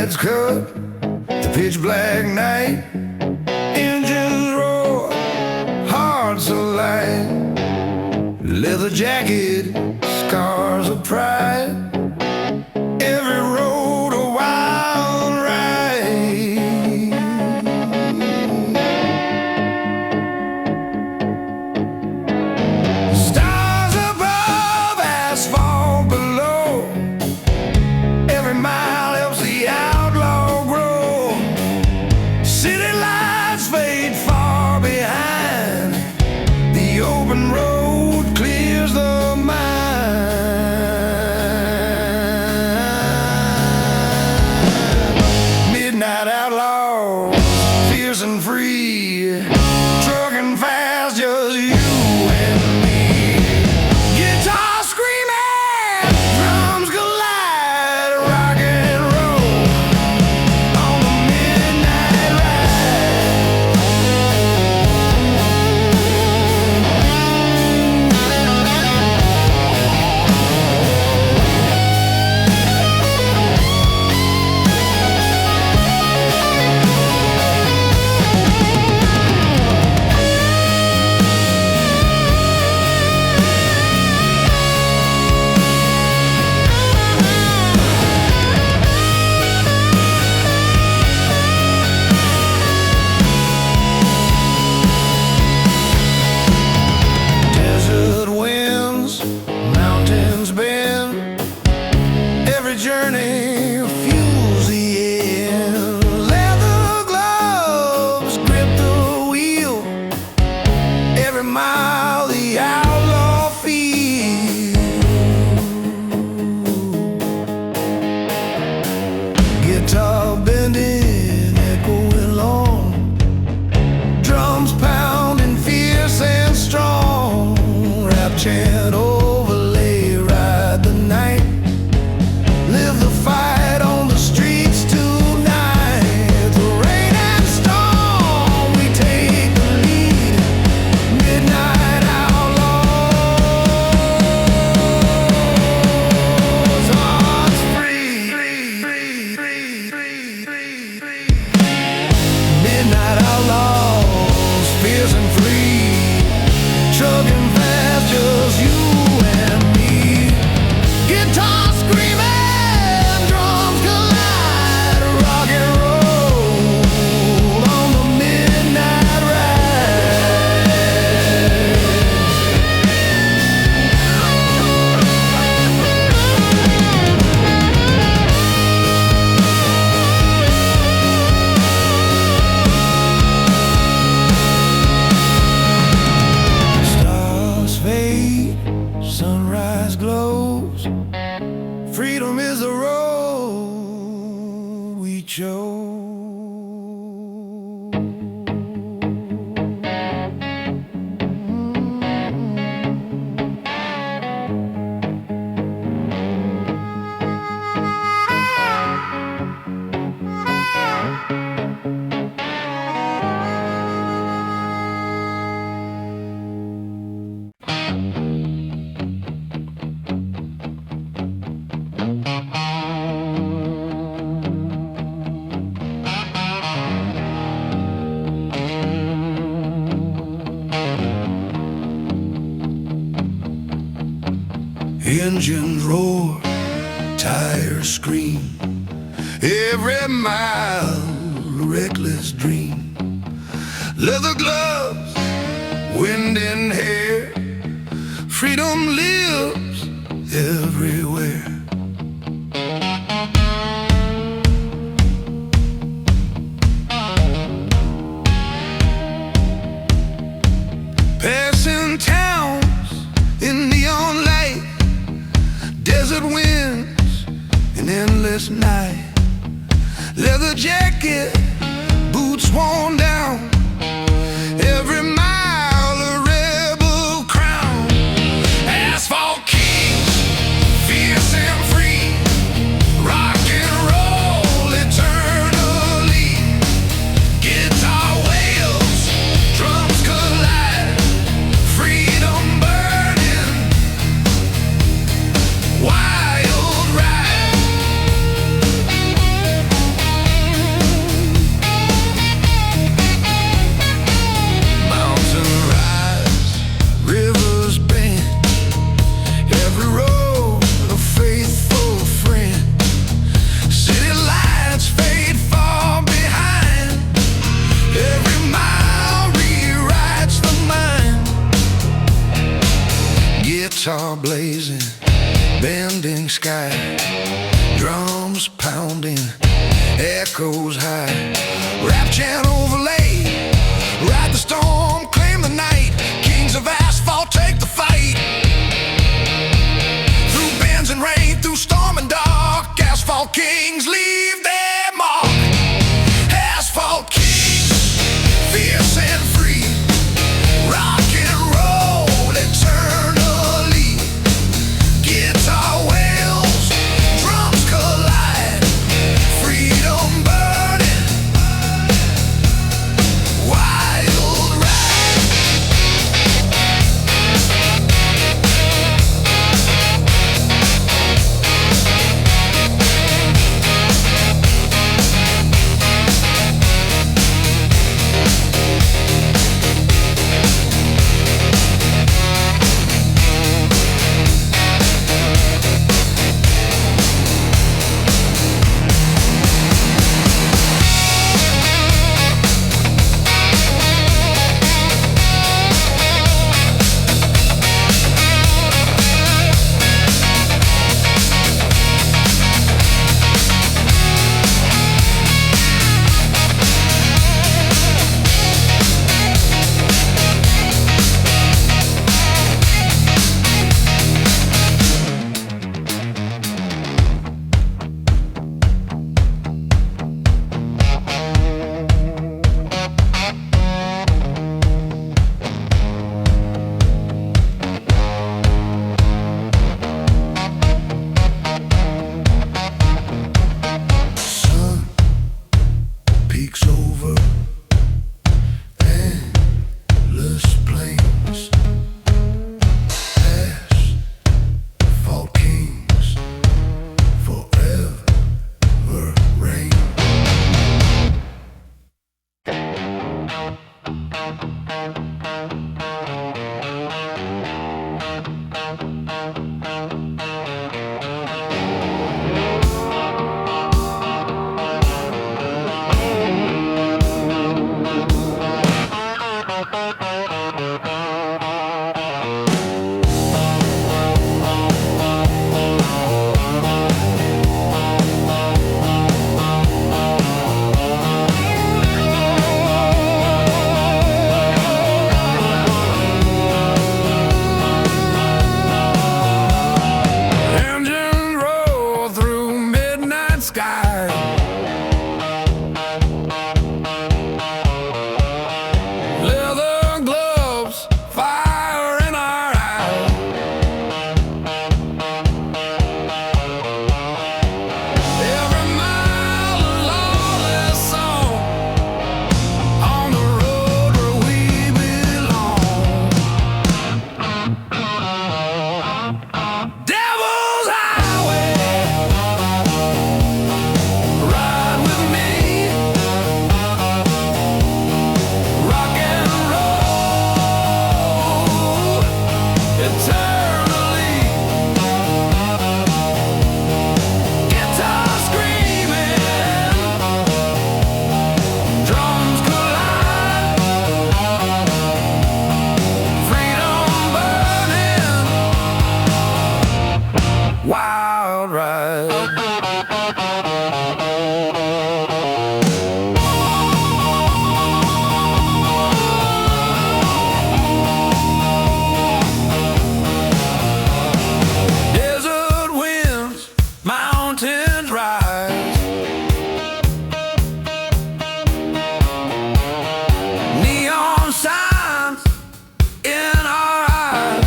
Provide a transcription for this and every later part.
Headlights cut the pitch black night. Engines roar, hearts alight. Leather jacket, scars of pride. Every road a wild ride. Stars above, asphalt below. Every mile helps the outlaw grow. City lights fade far behind. The open road clears the mind. Midnight outlaws, fierce and free, trucking fast, just you and me. Guitar screaming, drums collide, rock and roll on the midnight ride. Desert winds, mountains bend. Every journey fuels the end. Leather gloves grip the wheel. Every mile the outlaw feels. Guitar bending, echoing long. Drums pounding fierce and strong. Rap chant overlay, ride the night. Live the fight on the streets tonight. The rain and storm, we take the lead. Midnight outlaws, hearts free. Midnight outlaws, fierce and free, chugging fast, just you and me. Guitar screaming, drums collide, rock and roll on the midnight ride. Stars fade, sunrise glows. Freedom is the road we chose. Engines roar, tires scream. Every mile a reckless dream. Leather gloves, wind in hair. Freedom lives everywhere. Passing towns in neon light. Desert winds, an endless night. Leather jacket, boots worn down. Every mile a rebel crown. Asphalt kings, fierce and free. Rock and roll eternally. Guitar wails, drums collide. Freedom burning, wild ride. bending sky, drums pounding, echoes high, rap chant overlay, ride the storm, claim the night, kings of asphalt take the fight. Through bends and rain, through storm and dark, asphalt kings leave their mark. Asphalt kings, fierce and free, rock and roll eternally. Guitar wails, drums collide, freedom burning, wild ride. Peaks over endless plains, asphalt kings forever reign. Sky, leather gloves, fire in our eyes. Every mile a lawless song on the road where we belong. Devil's Highway, ride with me, rock and roll eternally. Guitar screaming, drums collide, freedom burning, wild ride. Desert winds, mountains rise, neon signs in our eyes.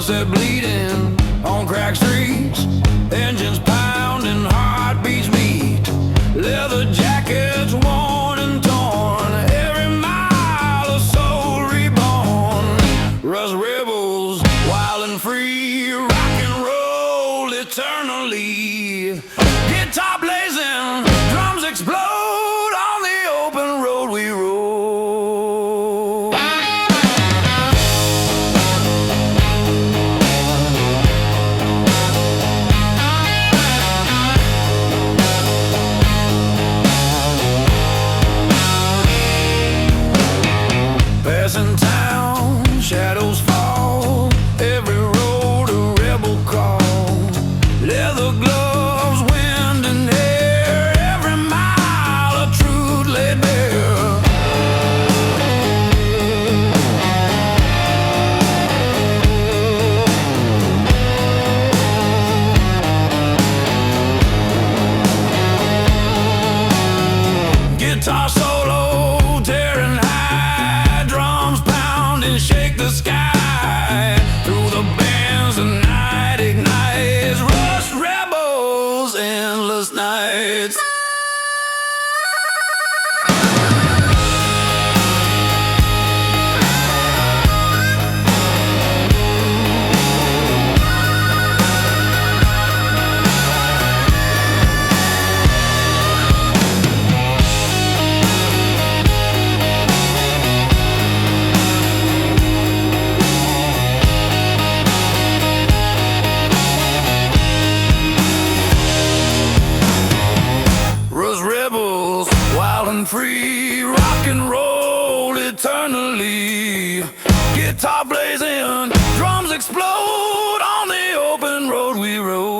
sunset bleeding on cracked streets, engines pounding, heartbeats beat, leather jackets worn and torn, every mile a soul reborn. Rust rebels, wild and free, rock and roll eternally. Guitar blazing, drums explode, on the open road we roll. Passing town, shadows fall, every road a rebel call. Leather gloves, wind and air, every mile a truth laid bare. Guitar solo, tearing high, drums pounding, shake the sky. Through the bands the night ignites, rust rebels, endless nights. Rust rebels, wild and free, rock and roll eternally. Guitar blazing, drums explode, on the open road we roll.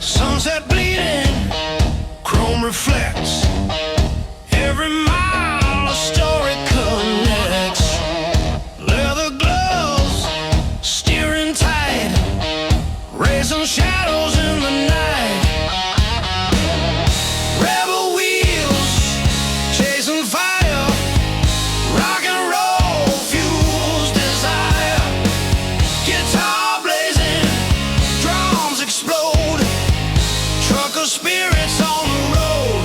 Sunset bleeding, chrome reflects, every mile a story connects. Leather gloves, steering tight, raising shadows in the night. Rebel wheels, chasing fire, rock and roll fuels desire. Guitar blazing, drums explode, trucker spirits on the road.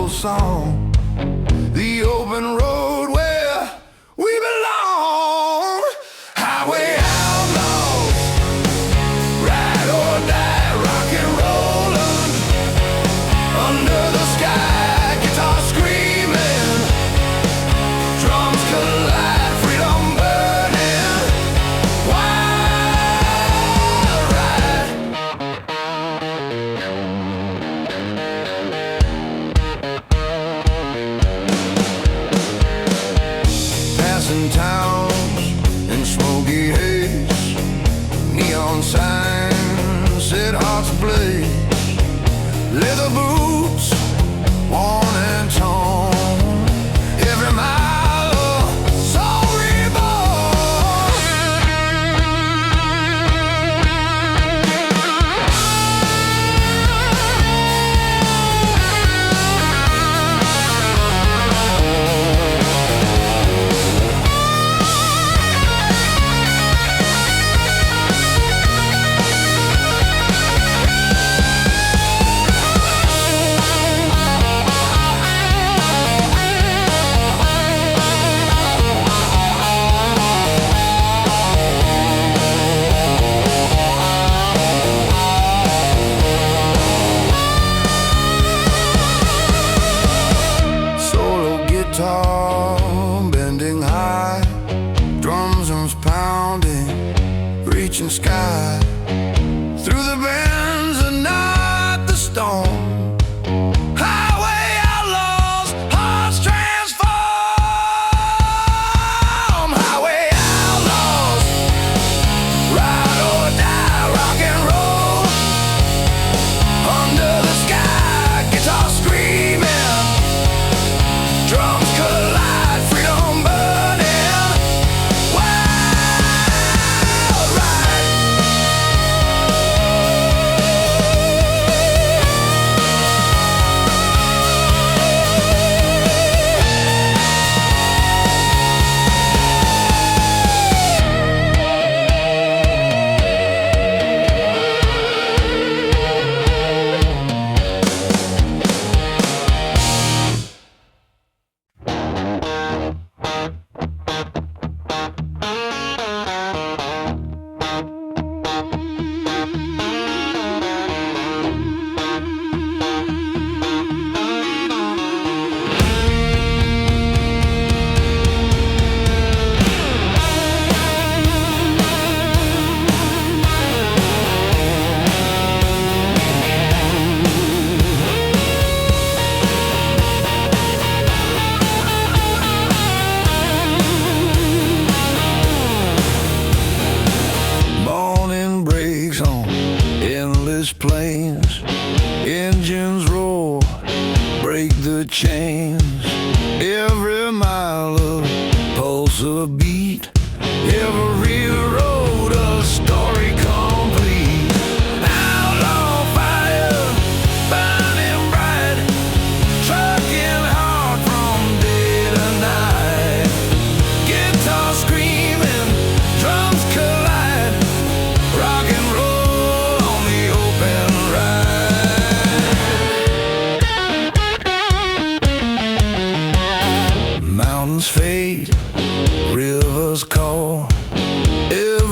old song, the open road where we belong. Highway outlaws, ride or die, rock and rollin'. Under the sky, guitar screaming, drums collide, freedom burning. Wild ride. Passing towns in smoky haze, neon signs set hearts ablaze. Leather boots, worn and torn, every mile a soul reborn. Guitar bending high, drums pounding, reaching sky. Through the bends and not the storm. Highway outlaws, hearts transform. Highway outlaws, ride or die, rock and roll. Under the sky, guitar screaming, drums collide, freedom burning. Wild ride. Plains, engines roar, break the chains. Every mile a pulse, a beat, every road a story complete. Outlaw fire, burning bright, trucking hard from day to night. Guitar screaming, drums collide, rock and roll. Mountains fade, rivers call, every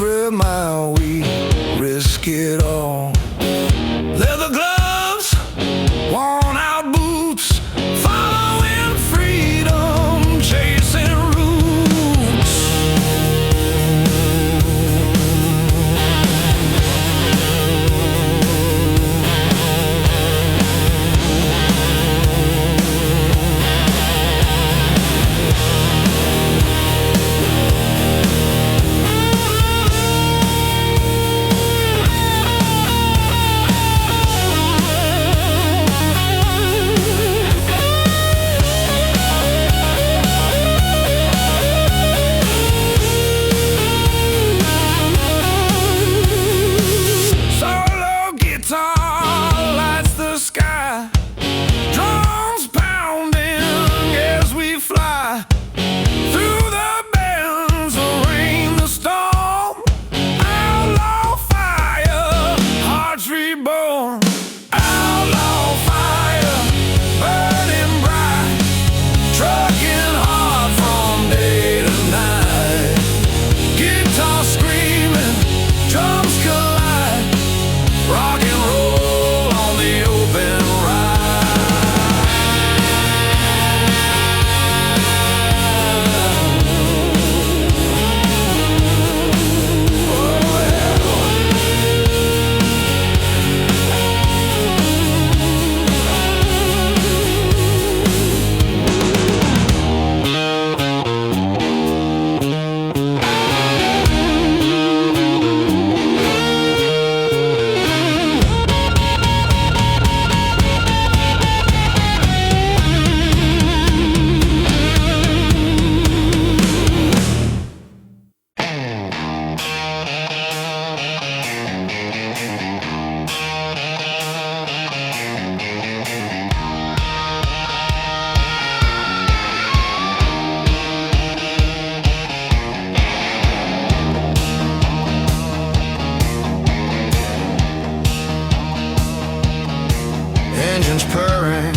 spring,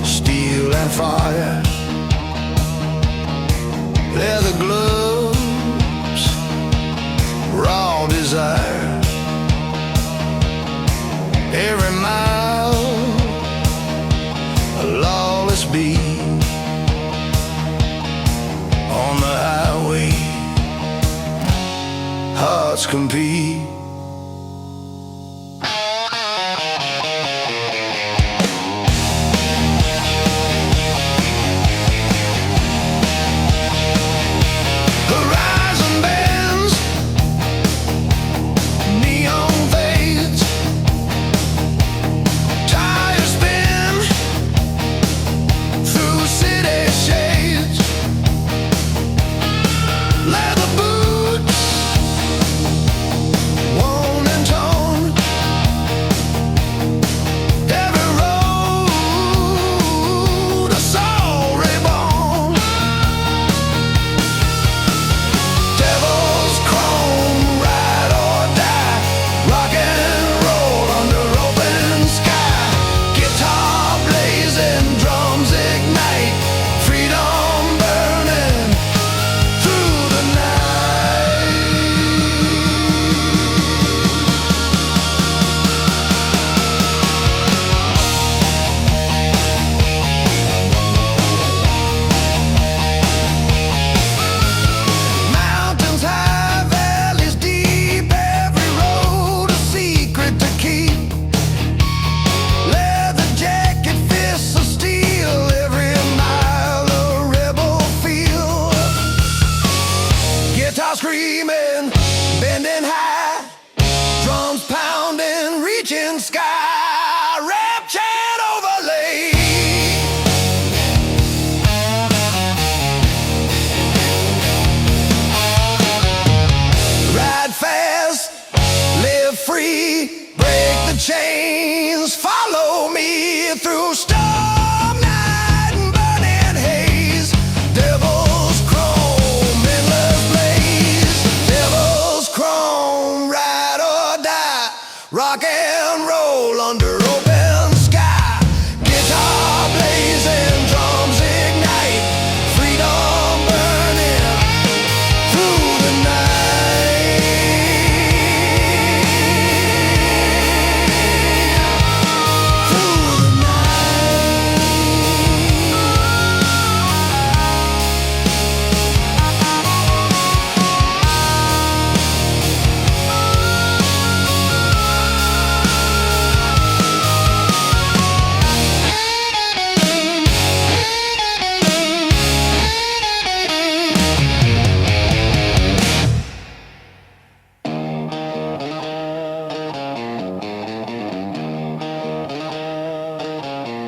steel and fire, leather gloves, raw desire. Every mile a lawless beat on the highway, hearts compete. Screaming, bending high, drums pounding, reaching sky, rap chant overlay. Ride fast, live free, break the chains, follow me through storm. Rock and roll under open sky, guitar blazing, drums ignite, freedom burning through the night. Through the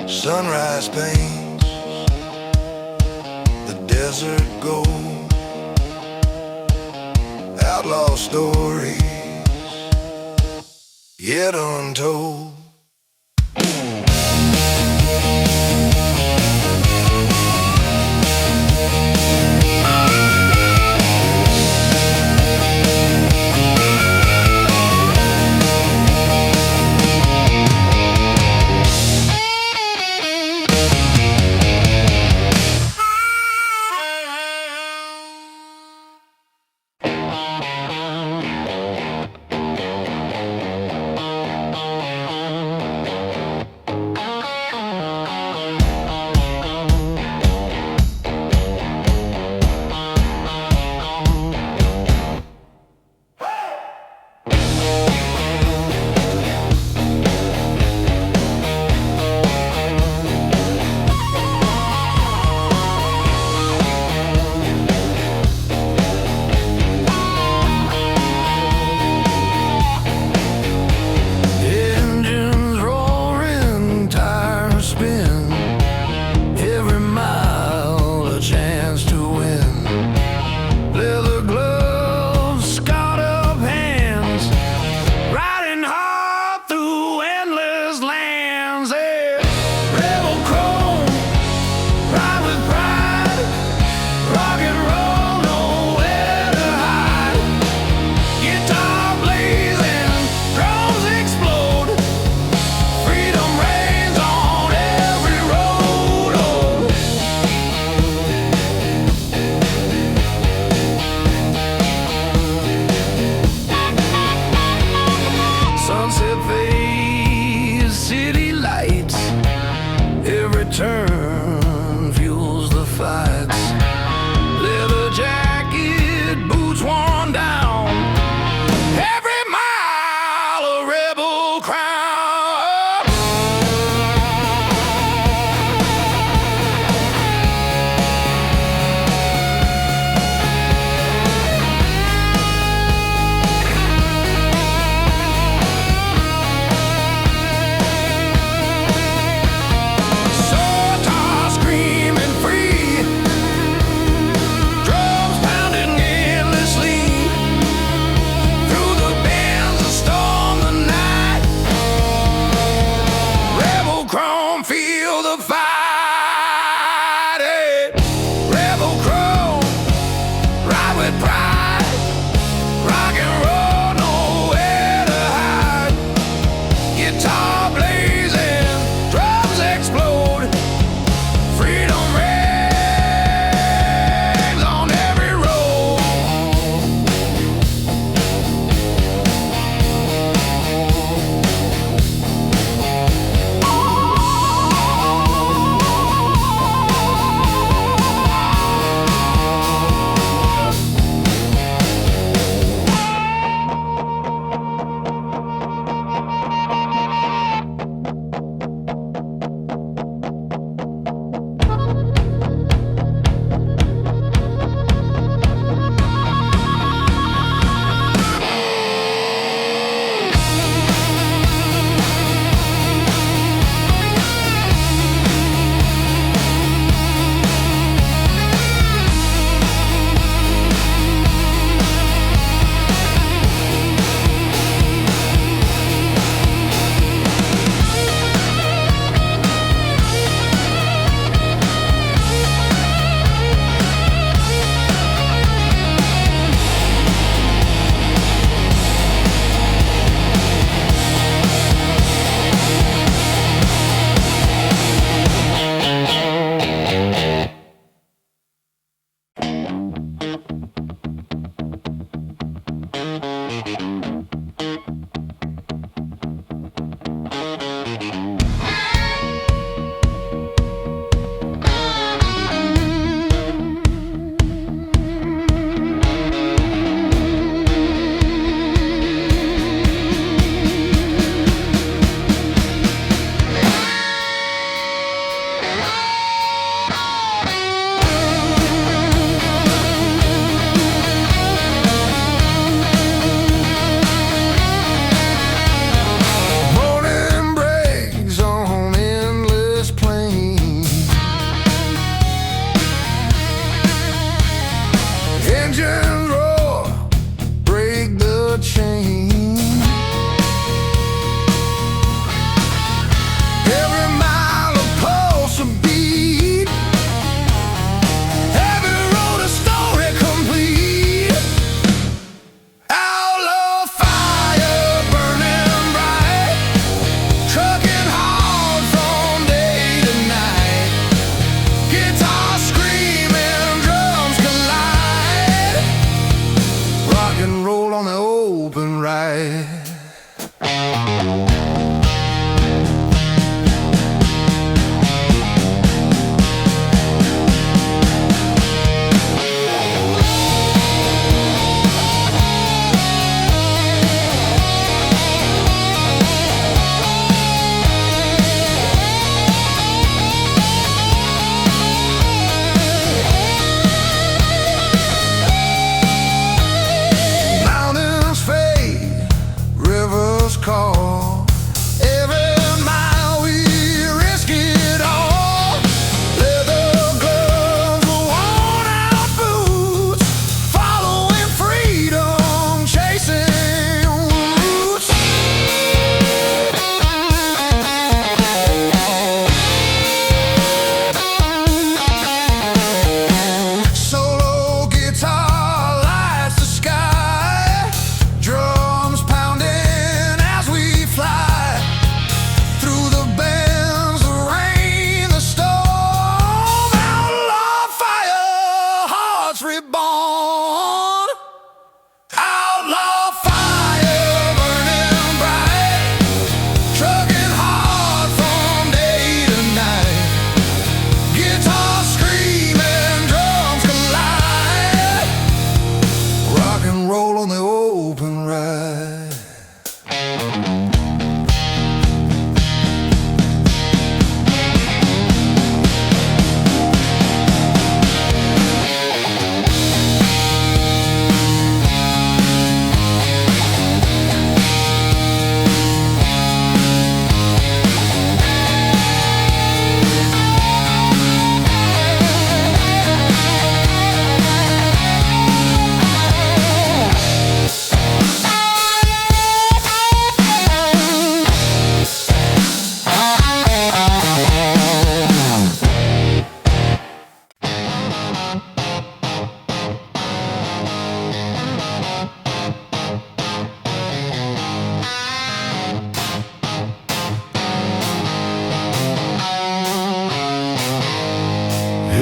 sunrise paints the desert gold, outlaw stories yet untold. return fuels the fights. Leather jacket, boots worn down. Every mile a rebel crown. So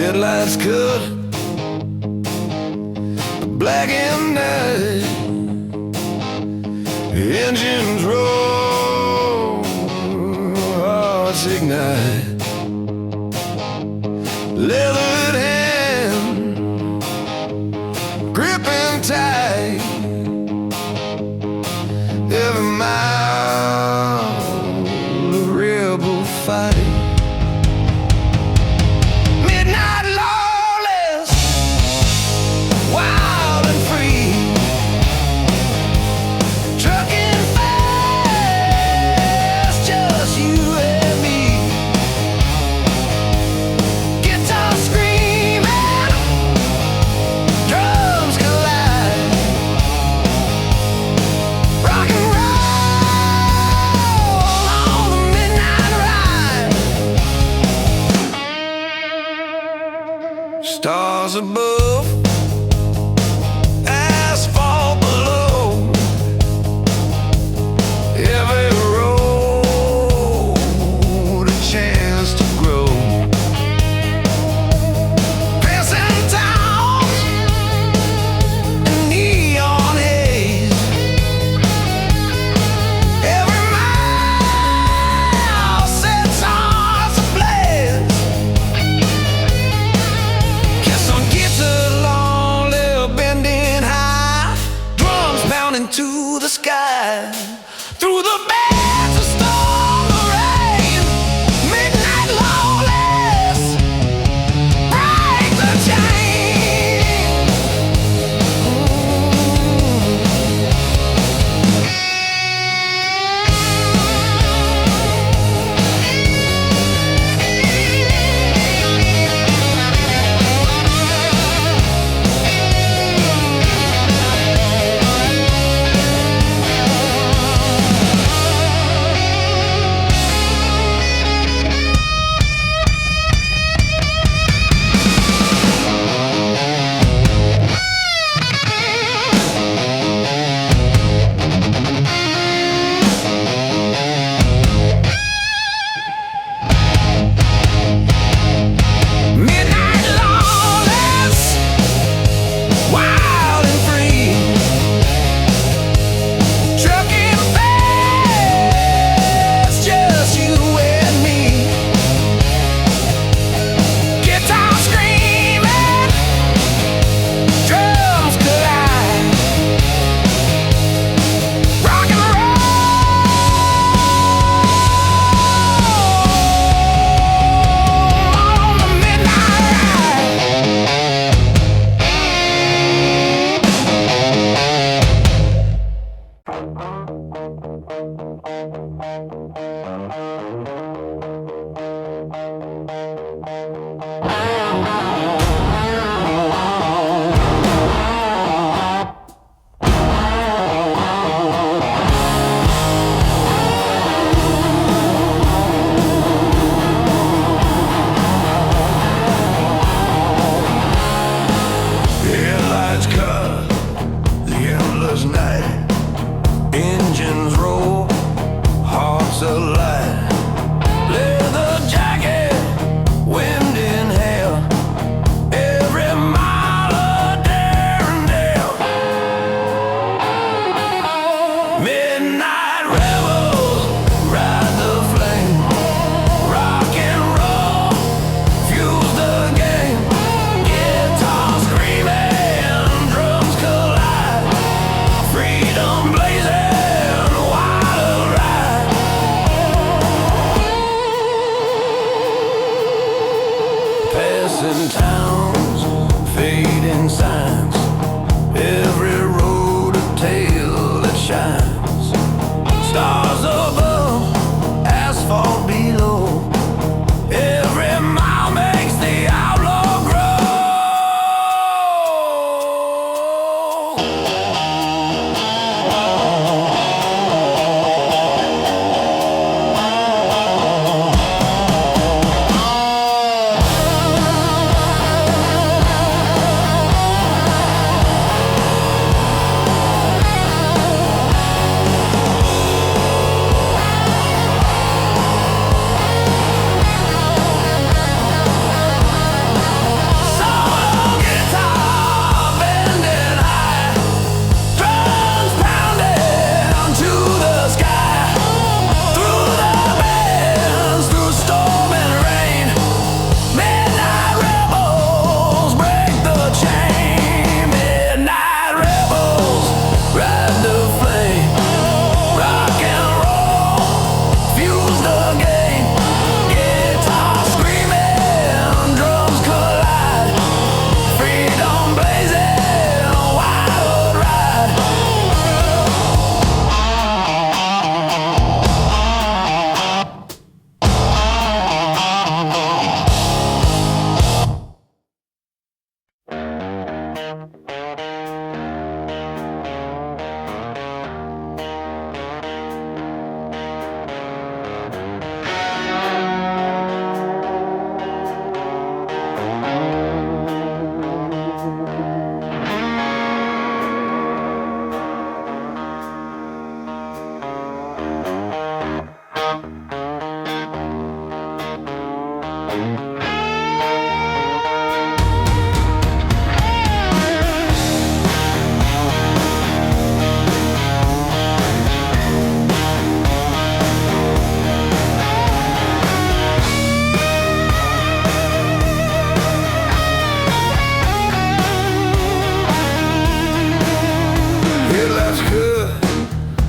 Headlights cut black and night, engines roll, hearts ignite. Leathered hand gripping tight, every mile a rebel fight. Midnight lawless, wild and free, trucking fast, just you and me. Guitar screaming, drums collide, rock and roll on the midnight ride. Stars above, asphalt below, every road a chance to grow. Passing towns in neon haze, every mile sets hearts ablaze. Kiss on guitar, long lip bending high, drums pounding to the sky. Through the bands of storm or rain, midnight lawless, break the chain. Midnight lawless, wild and free, trucking fast, just you and me. Guitar screaming, drums collide, rock and roll on the midnight ride. Headlights cut the endless night, engines roll, hearts alight. Leather jacket, wind in hail, every mile a daring dale. Midnight rebels ride the flame, rock and roll fuels the game. Guitar screaming, drums collide, freedom blazing, wild ride. Passing towns, fading signs, every road a tale that shines. Stars above, asphalt below, every mile makes the outlaw grow.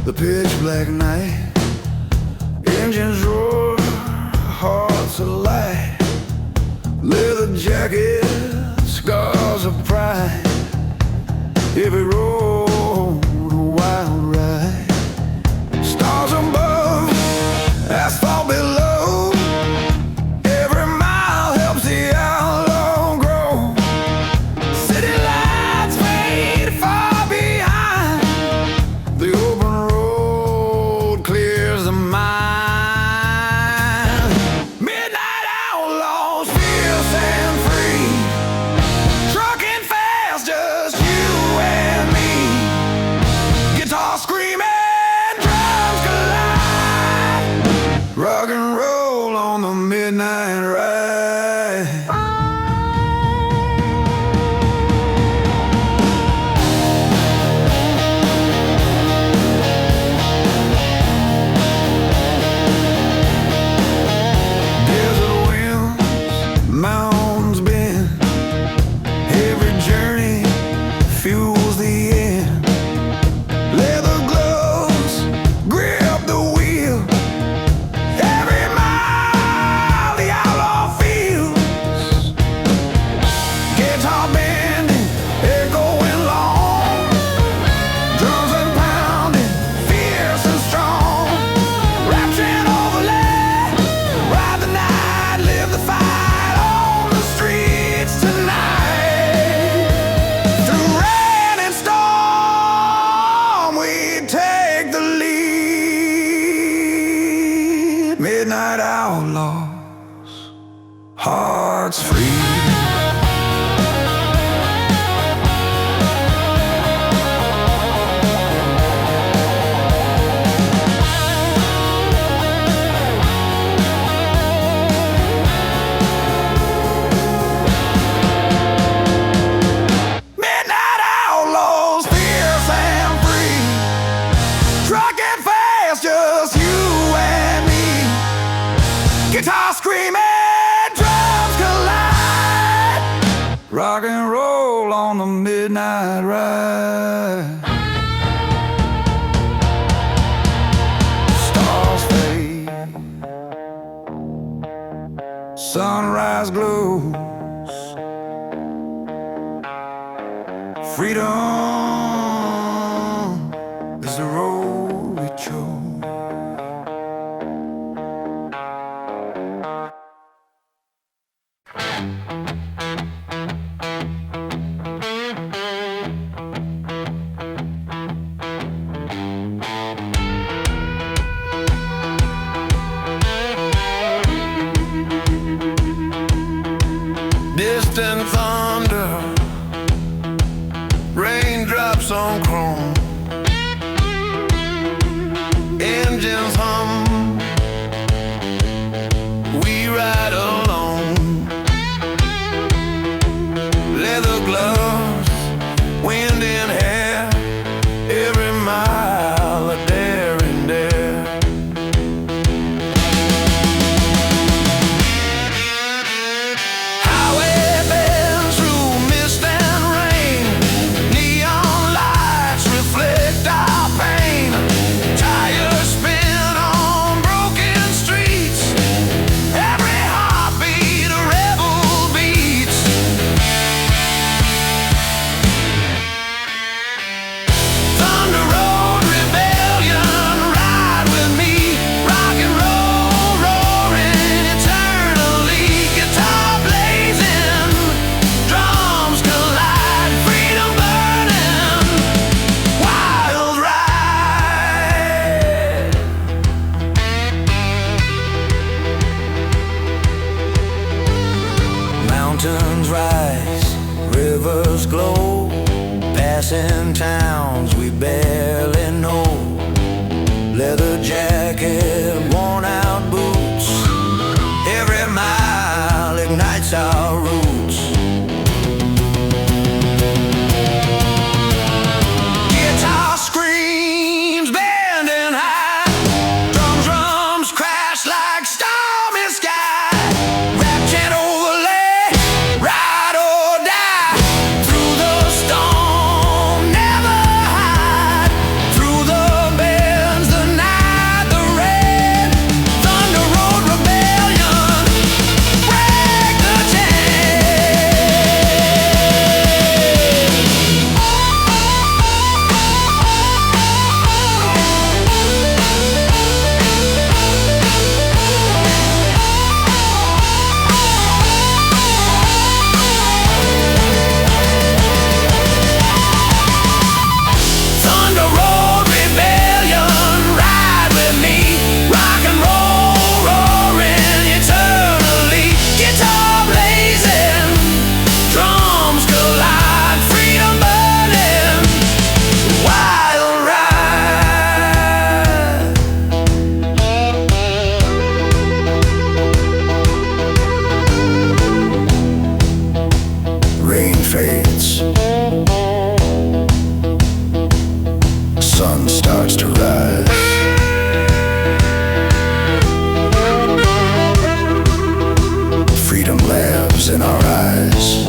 The pitch black night, engines roar, hearts alight, leather jacket, scars of pride, every road a wild ride, stars above, asphalt below, every mile helps the outlaw grow, city lights fade far behind, the open clears the mind. Midnight outlaws, fierce and free, trucking fast, just you and me. Guitar screaming, drums collide, rock and roll on the midnight ride. Mountains bend, every journey fuels the end. Leather gloves grip the wheel, every mile the outlaw feels. Guitar bending, echoing long, drums and pounding, fierce and strong. Rapture overlay, ride the night, live the fight. Midnight outlaws, hearts free. Midnight outlaws, fierce and free, trucking fast, just you and me. Guitar screaming, drums collide, rock and roll on the midnight ride. Stars fade, sunrise glows, freedom is the road we chose. Distant thunder, raindrops on chrome, engines hum, we ride alone. Leather gloves, wind in hair, every mile a daring dare. Highway bends through mist and rain, neon lights reflect our pain. Tires spin on broken streets, every heartbeat a rebel beats. Thunder Road rebellion, ride with me, rock and roll roaring eternally. Guitar blazing, drums collide, freedom burning, wild ride. Mountains rise, rivers glow, passing towns we barely know. Leather jacket, worn out boots, every mile in our eyes.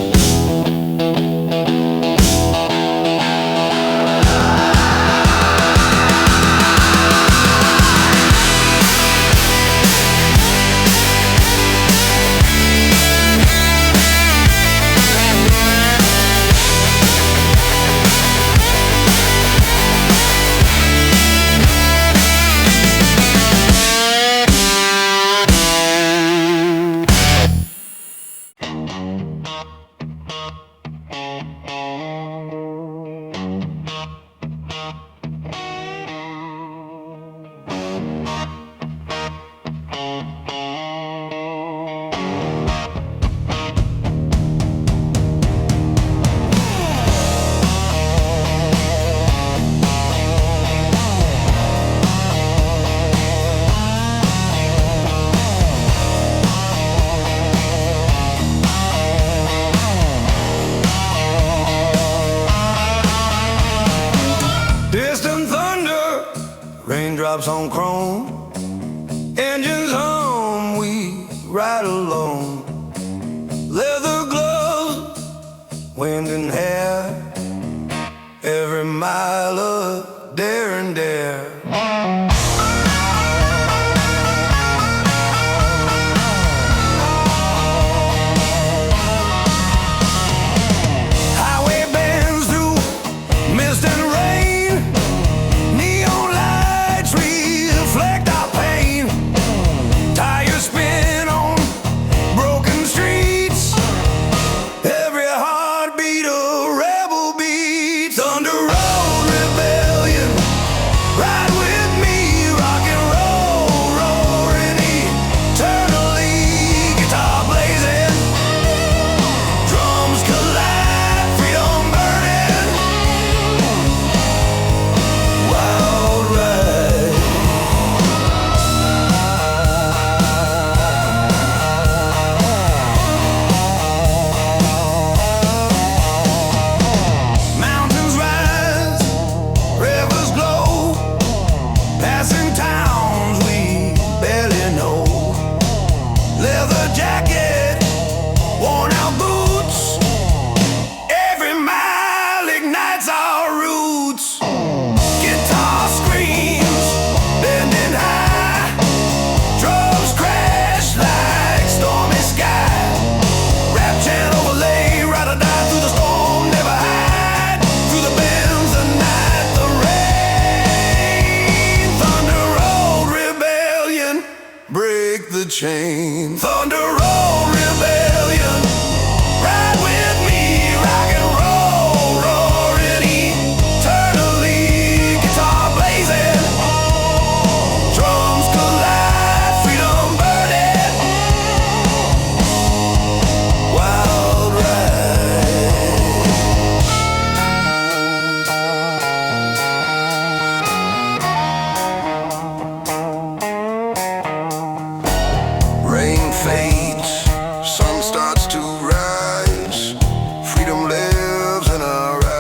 Raindrops on chrome, engines hum, we ride alone. Leather gloves, wind and hair, every mile of dare and dare. Highway bends through mist and rain, neon lights reflect our pain. Tires spin on broken streets, every heartbeat a rebel beat. Thunder road rebellion, ride with me, rock and roll, roaring eternally, guitar blazing, drums collide, freedom burning, wild ride. Mountains rise, rivers glow, passing towns we barely know. Leather jacket, worn out boots, every mile ignites our roots. Guitar screams, bending high, drums crash like stormy sky. Rap chant overlay, ride or die through the storm, never hide. Through the bends, the night, the rain. Thunder road rebellion, break the chain. Thunder road rebellion, ride with me, rock and roll, roaring eternally, guitar blazing, drums collide, freedom burning, wild ride. Rain fades, sun starts to rise, freedom lives in our eyes.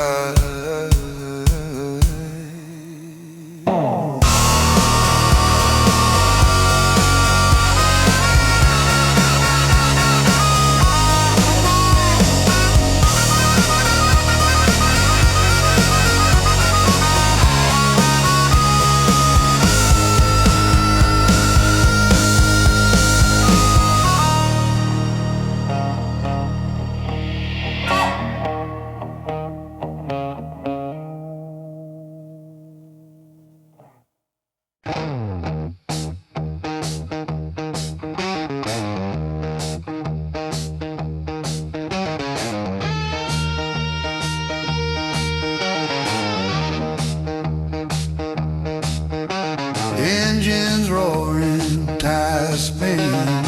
Engines roaring, tires spinning,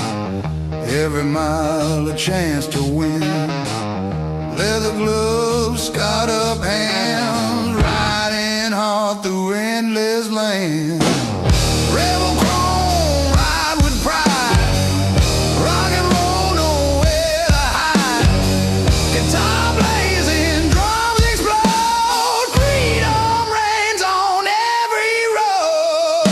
every mile a chance to win. Leather gloves, scarred up hands, riding hard through endless land. Rebel chrome, ride with pride, rock and roll, nowhere to hide. Guitar blazing, drums explode, freedom reigns on every road.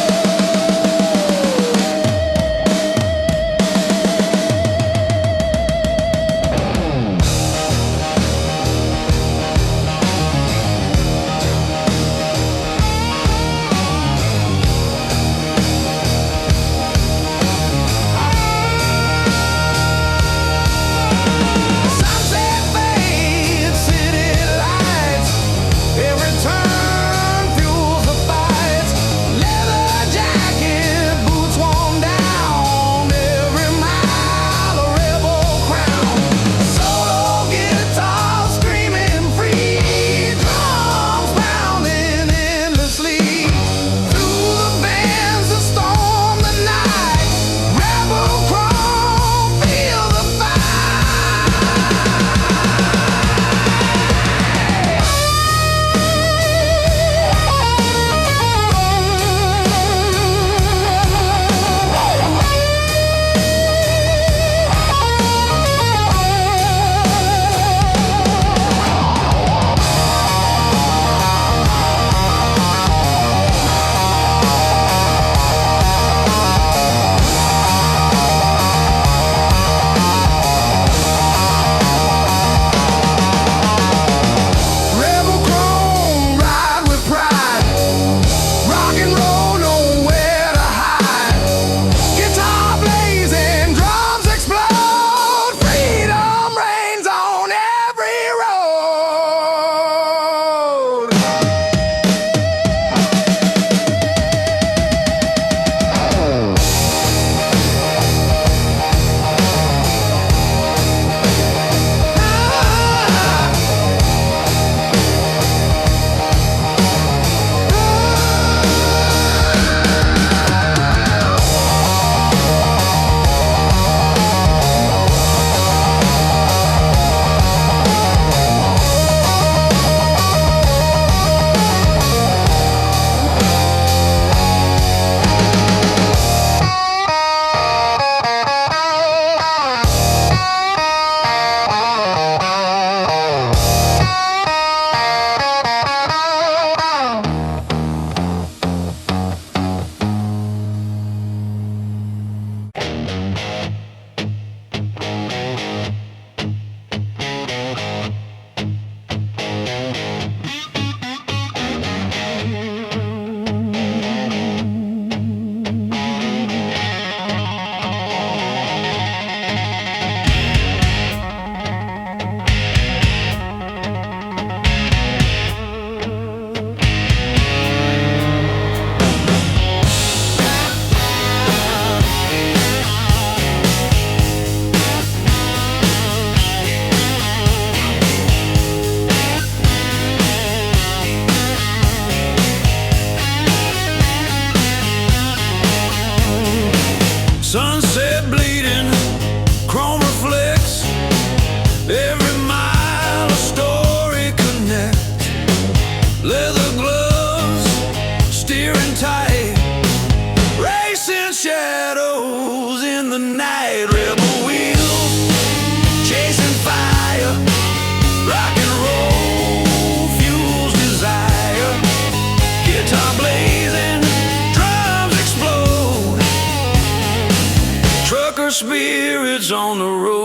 spirits on the road.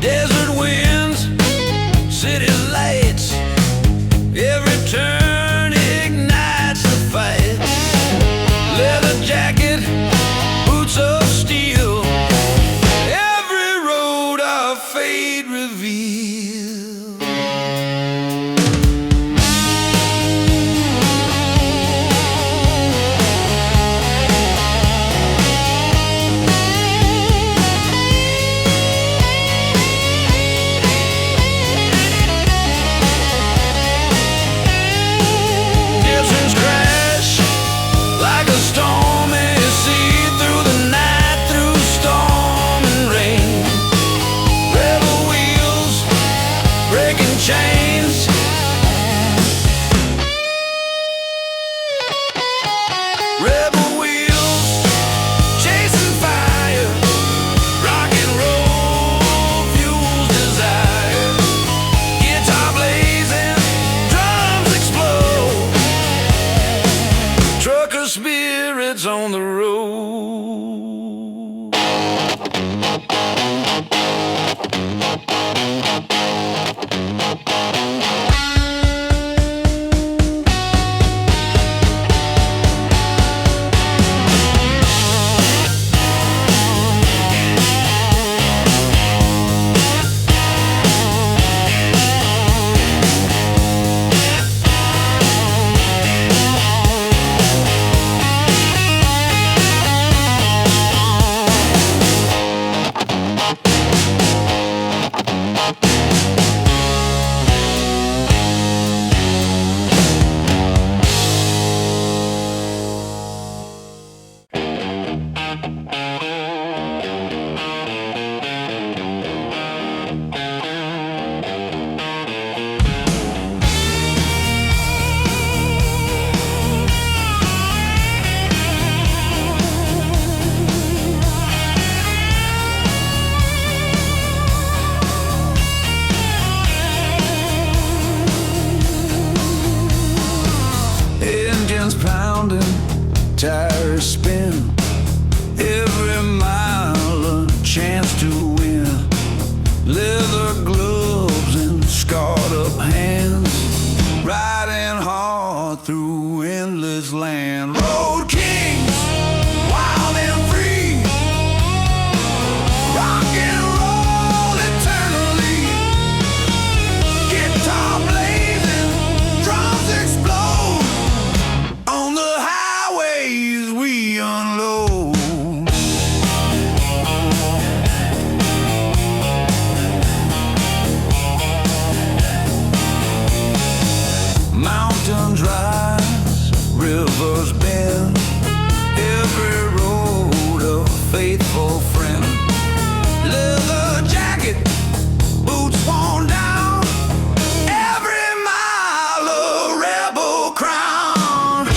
Desert winds, city lights, every turn ignites the fight. Leather jacket, boots of steel, every road our fate reveals. Gibsons crash like a stormy sea through the night, through storm and rain. Rebel wheels breaking chains, rebel wheels chasing fire. Rock and roll fuels desire. Guitar blazing, drums explode. Trucker spirits on the road. Engines pounding, tires spin, every mile a chance to win. Leather gloves and scarred up hands, riding hard through endless land. Road kings, wild and free, rock and roll eternally. Guitar blazing, drums explode. On the highways we unload. Mountains rise, rivers bend, every road a faithful friend. Leather jacket, boots worn down, every mile a rebel crown.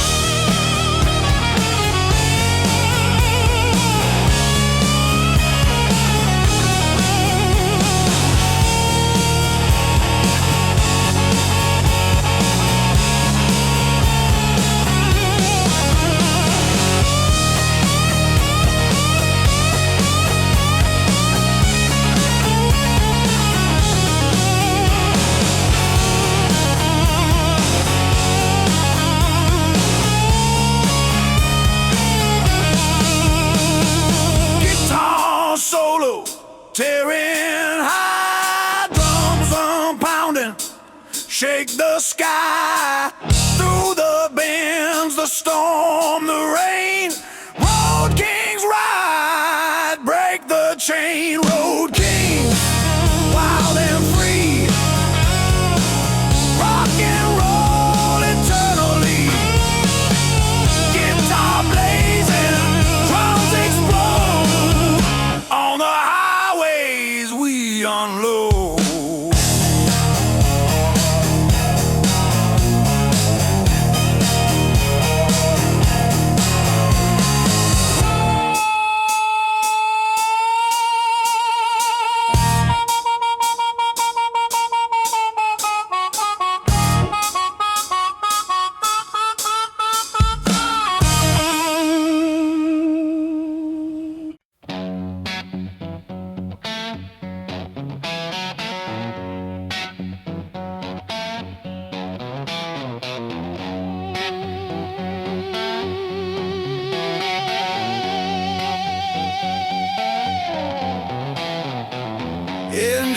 Guitar solo, tearing high, drums pounding, shake the sky. Through the bends, the storm, the rain. Road kings ride, break the chain. Road kings, wild and free, rock and roll eternally. Guitar blazing, drums explode. On the highways we unload.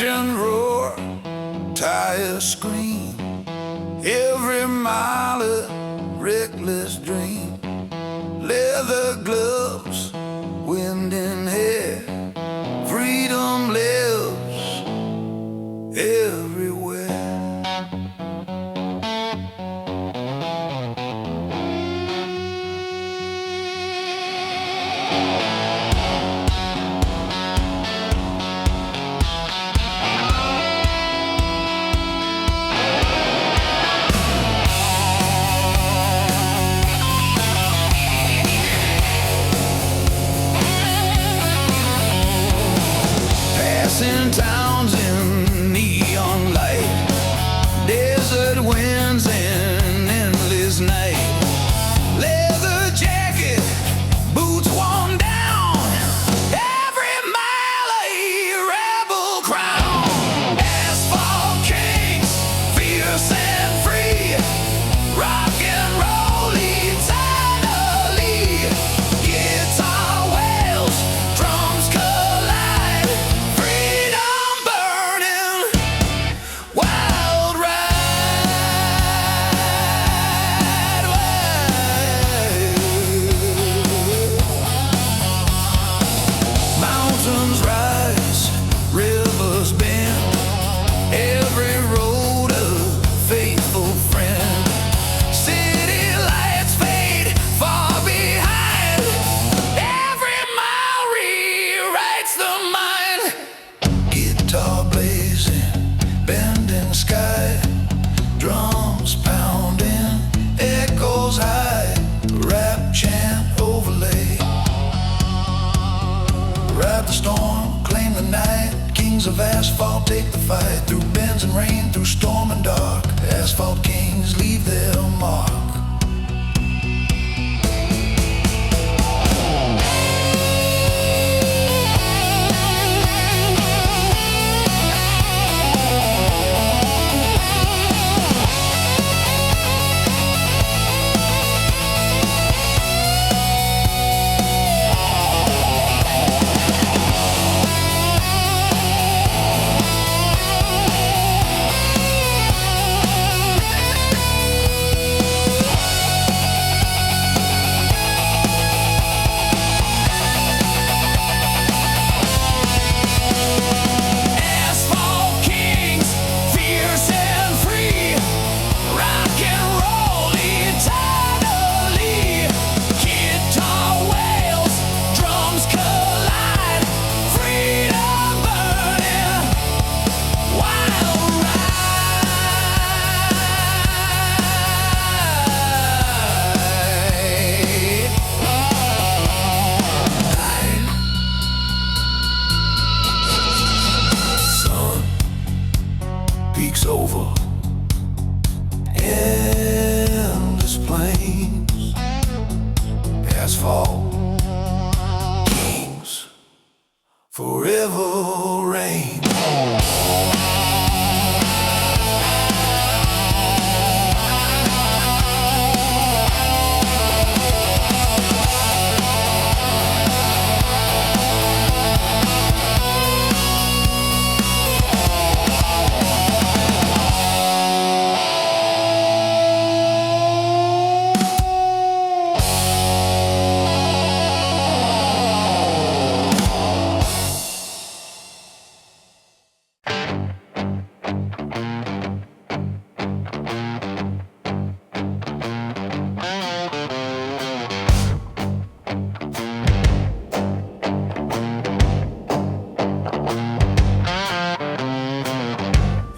engine roar, tires scream, every mile a reckless dream. Leather gloves, wind in hair, freedom lives everywhere. Passing towns in neon light, desert winds and endless night. Leather jacket, boots worn down, every mile a rebel crown. Asphalt kings, fierce and free, rock and roll eternally. Guitar wails, drums collide, freedom burning, wild ride, mountains rise, rivers bend, every road a faithful friend. City lights fade far behind, every mile rewrites the mind. Guitar blazing, bending sky, drums pounding, echoes high, rap chant overlay. Ride the storm, claim the night, kings of asphalt take the fight. Through bends and rain, through storm and dark, asphalt kings leave their mark. Asphalt kings, fierce and free, rock and roll eternally. Guitar wails, drums collide, freedom burning, wild ride. Sun peeks over endless plains, asphalt kings forever reign.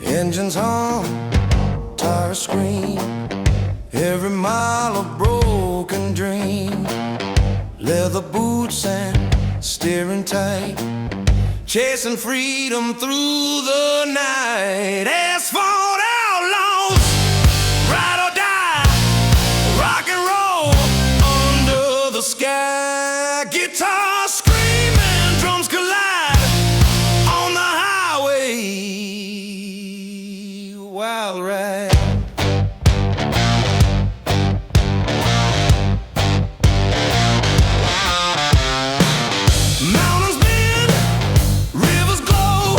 Engines hum, tires scream, every mile a broken dream. Leather boots and steering tight, chasing freedom through the night. Asphalt outlaws, ride or die, rock and roll under the sky. Guitar screaming, drums collide on the highway, wild ride. Mountains bend, rivers glow,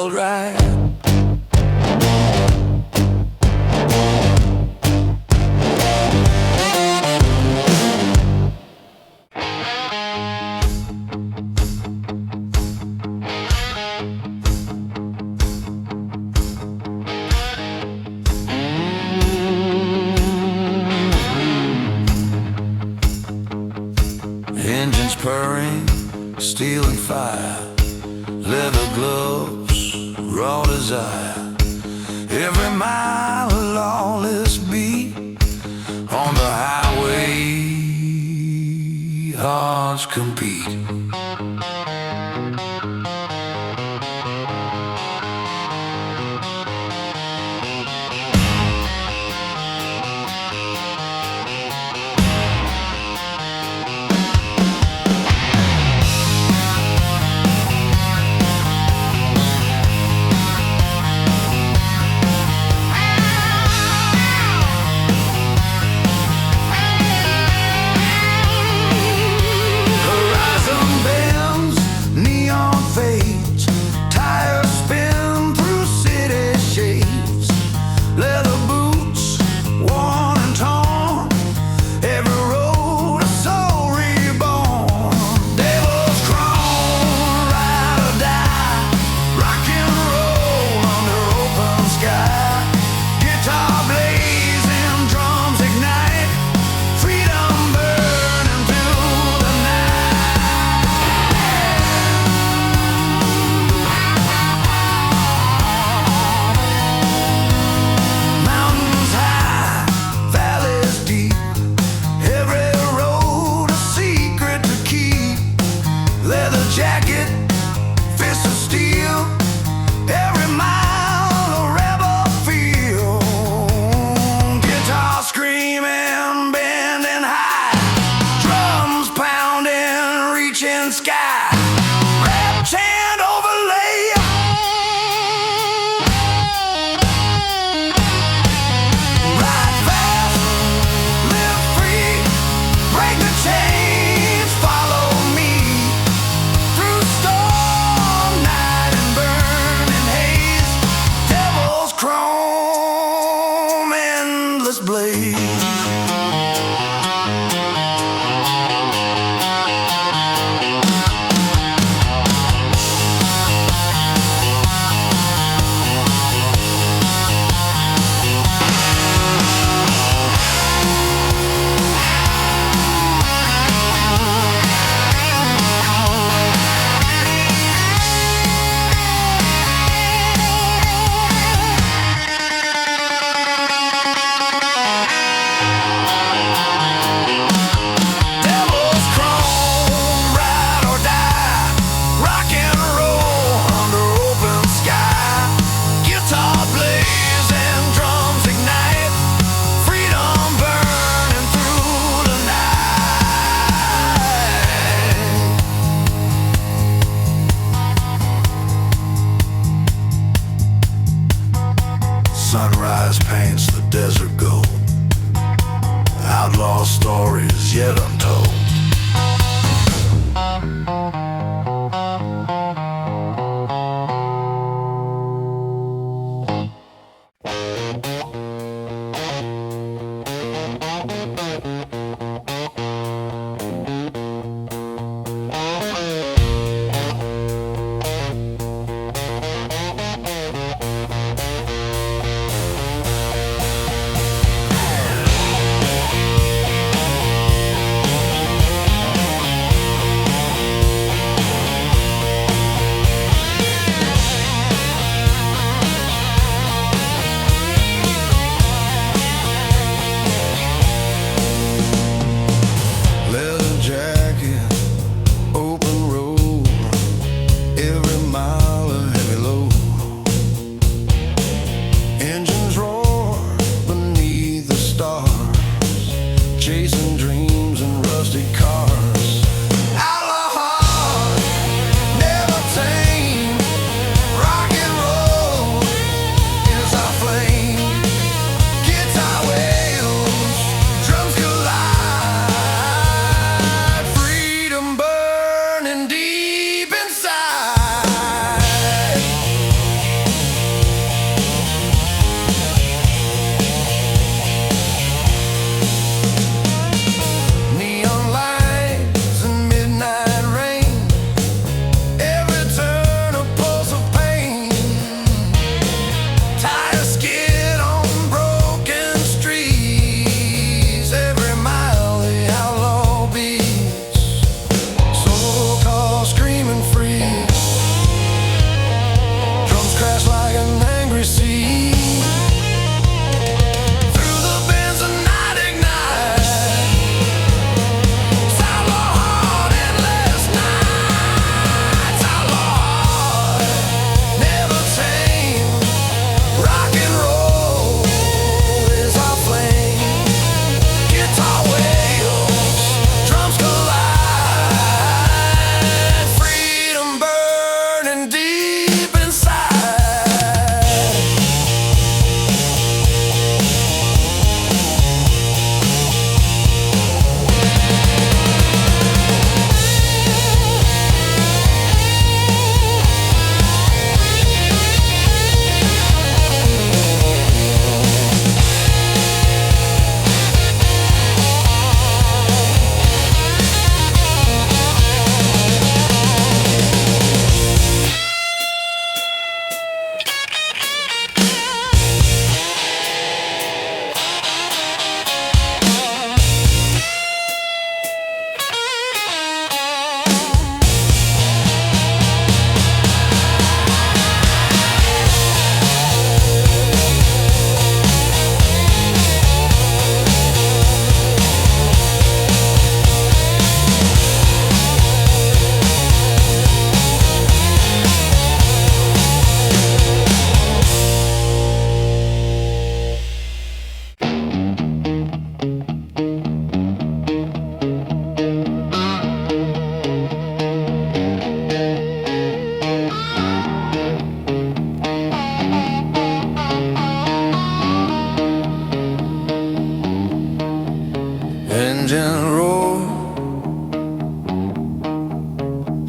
felt right. Engines purring, steel and fire, leather gloves, raw desire. Every mile a lawless beat on the highway, hearts compete. Horizon bends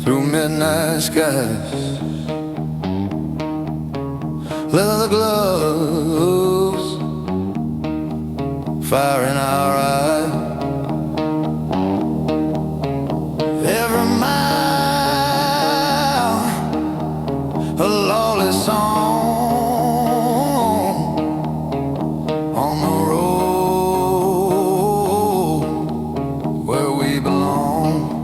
through midnight skies. Leather gloves, fire in our eyes. Every mile, a lawless song on the road where we belong.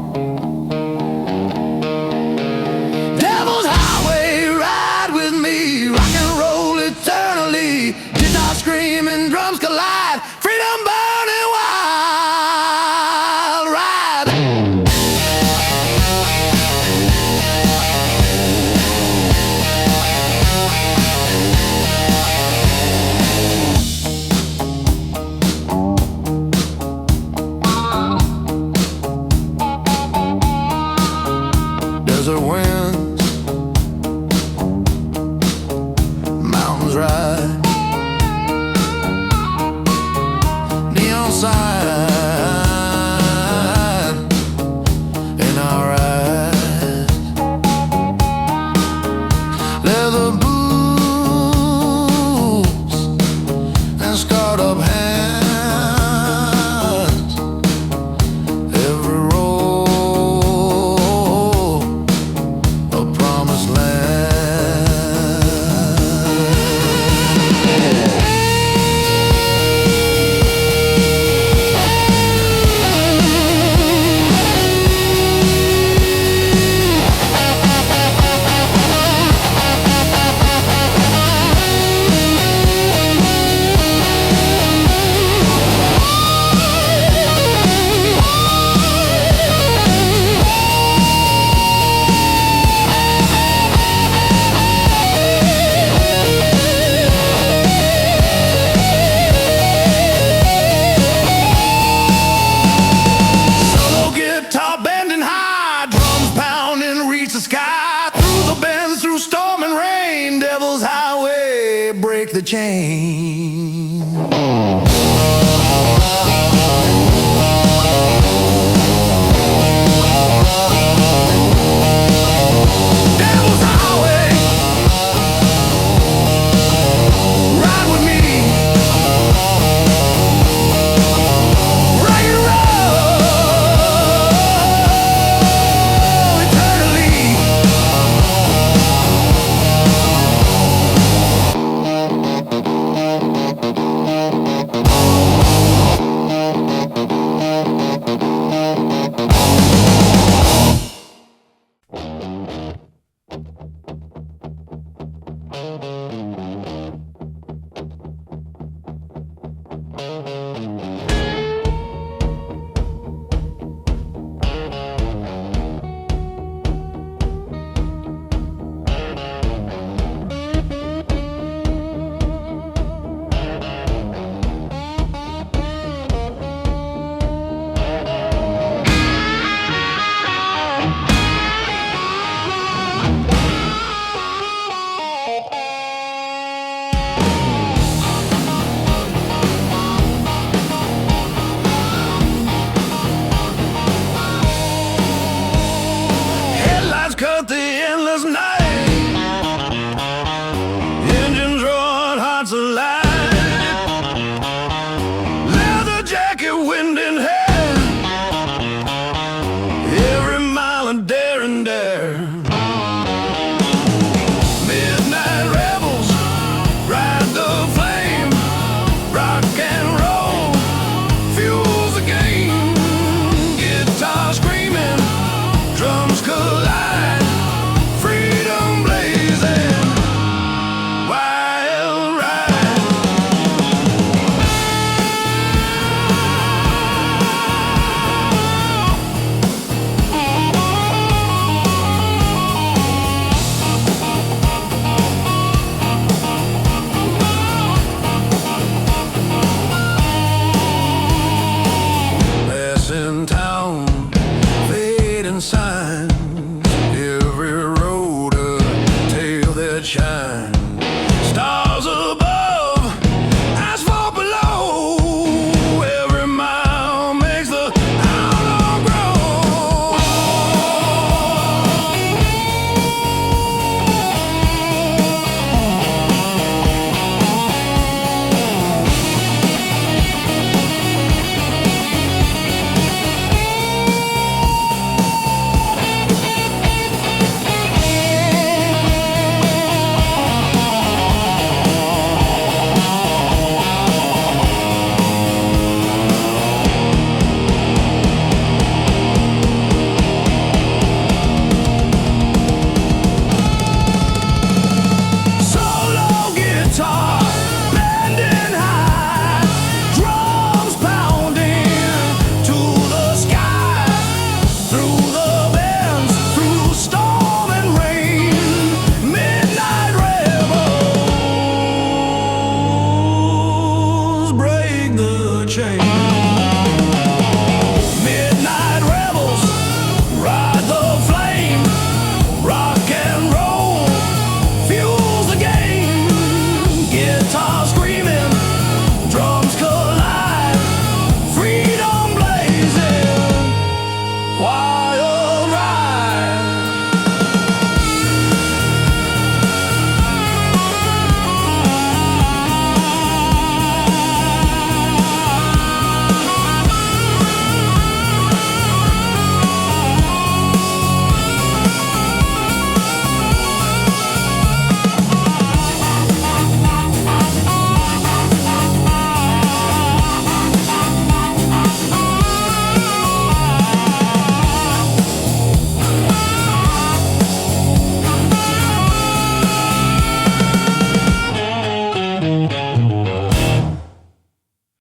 Devil's Highway, ride with me, rock and roll eternally. Guitar screaming, drums collide, freedom burning wild. Ride. Desert winds, mountains ride, neon sign in our eyes. Leather boots and scarred up hands. Every road a promised land. Solo guitar bending high, drums pounding, reach the sky. Through the bends, through storm and rain, Devil's Highway, break the chain.